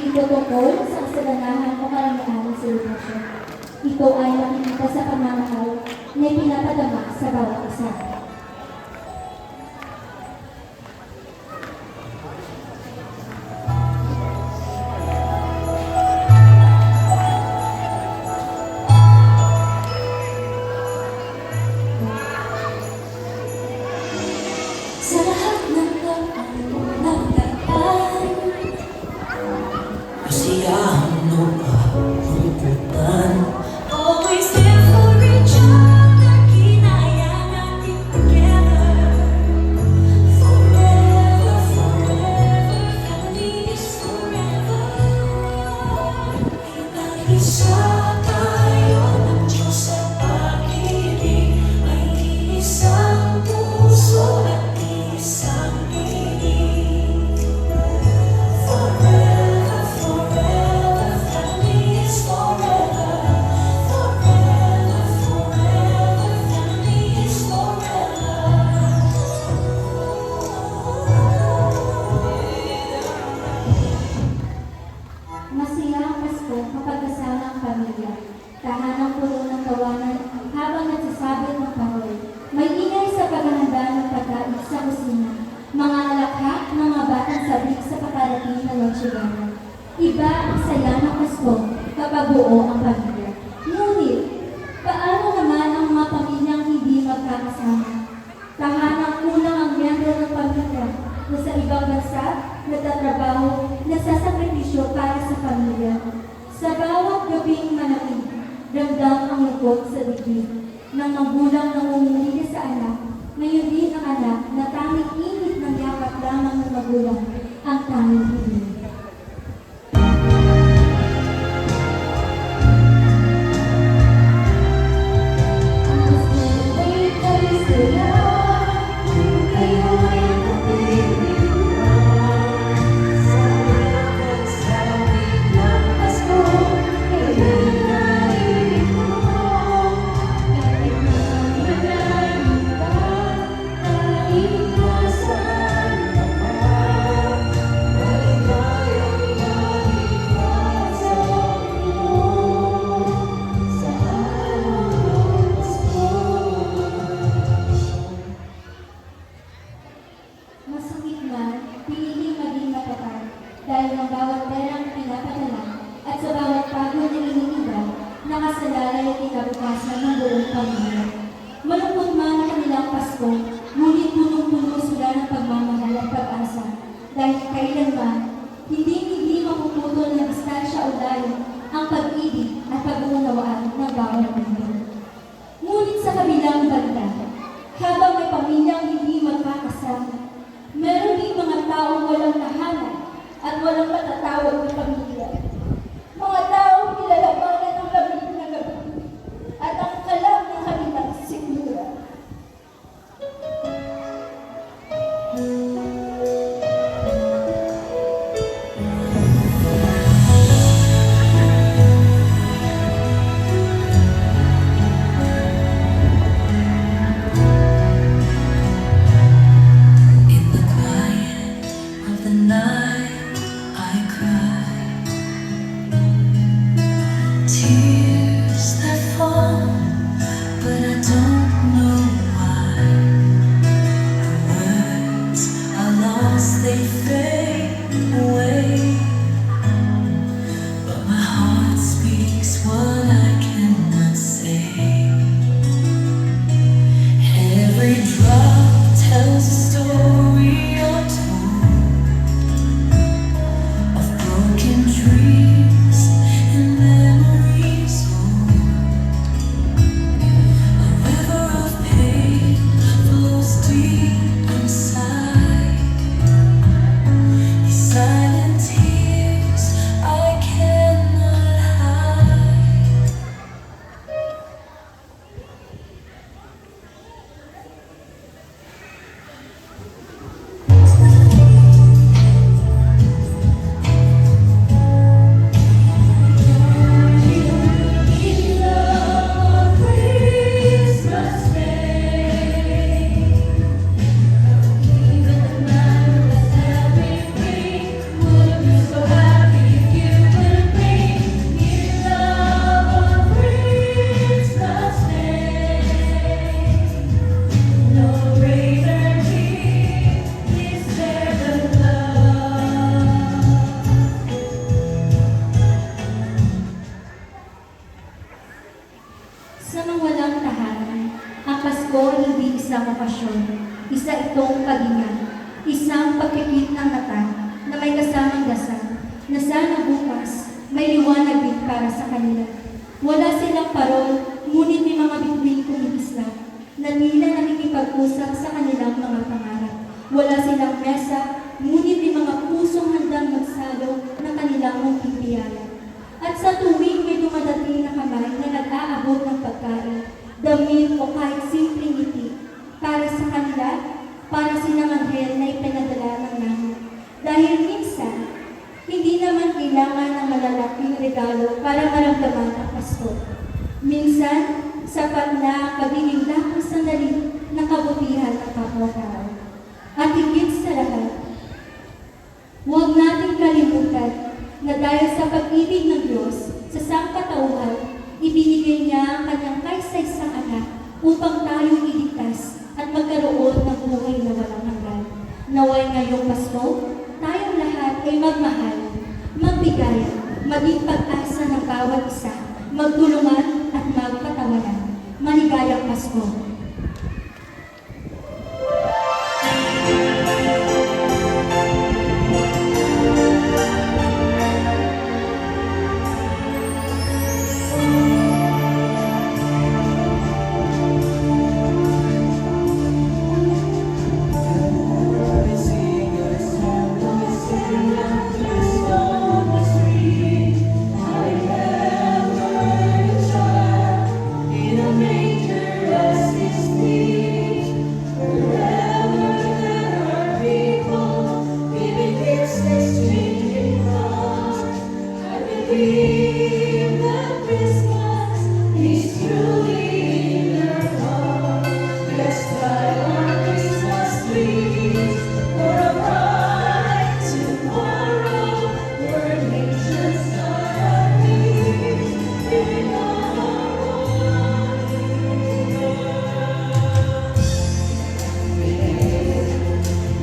ito tungkol sa kasaganahan o karamihan ng selebrasyon. Ito ay nakikita sa pamamahal na pinapadama sa bawat isa. Sa lahat ng nagdaan, kasiyahan mo pa lumputan. Always there for each other, kinaya natin together. Forever, forever, family is forever. Isa tayo ng Diyos at pag-ibig, may isang puso at isang tinig. Forever, forever, family is forever. Forever, forever, family is forever. Masaya ang Pasko kapag kasama ang pamilya. Tahanang puno ng tawanan habang nagsasabit ng paroy. May ingay sa paghahanda ng pagkain sa kusina. Mga alakhak ng mga batang sabik sa paparating na Noche Buena. Iba ang saya ng Pasko kapag buo ang pamilya. Ngunit, paano naman ang mga pamilyang hindi magkakasama? Tahanang kulang ang miyembro ng pamilya na sa ibang bansa, nagtatrabaho, nagsasakripisyo para sa pamilya. Sa bawat gabing malamig, ramdam ang lungkot sa dibdib ng magulang na umuli sa anak. Ngayon din ang anak na tanging init ng yakap lamang ng magulang ang tanging hiling. Masakit man, piniling maging matatag dahil ng bawat perang pinapadala at sa bawat pagod na iniiba, nakasalalay at ikabukasan ng buong pamilya. Malungkot man ang kanilang Pasko, ngunit punong-puno sila ng pagmamahal at pag-asa dahil kailanman, hindi mapuputol ng distansya o layo ang pag-ibig at pag-uunawaan ng bawat member. Ngunit sa kabilang banda, habang may pamilyang hindi magkakasama, meron din mga taong walang tahanan at walang matatawag na pamilya. Mga taong nilalabanan ng lamig na gabi at ang kalam ng kanilang sigura. gantong kalinga. Isang pagkikit ng mata na may kasamang dasal na sana bukas may liwanag din para sa kanila. Wala silang parol, ngunit may mga bituin kumikislap na tila nakikipag-usap sa kanilang mga pangarap. Wala silang mesa, ngunit may mga pusong handang magsalo ng kanilang munting biyaya. At sa tuwing may dumadating na kamay na nag-aabot ng pagkain, damit o kahit simpleng ngiti, para sa kanila, para silang anghel na ipinadala ng langit. Dahil minsan, hindi naman kailangan ng malalaking regalo para maramdaman ang Pasko. Minsan, sapat na ang pagiging lakong sandali ng kabutihan ng kapwa-tao. At higit sa lahat, huwag nating kalimutan na dahil sa pag-ibig ng Diyos sa sangkatauhan, ibinigay niya ang kanyang kaisa-isang anak upang tayo iligtas at magkaroon ng buhay na walang hanggan. Naway ngayong Pasko, tayong lahat ay magmahal, magbigay, maging pag-asa ng bawat isa, magtulungan at magpatawanan. Maligayang Pasko!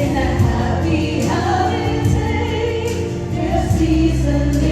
In that happy holiday, there's season.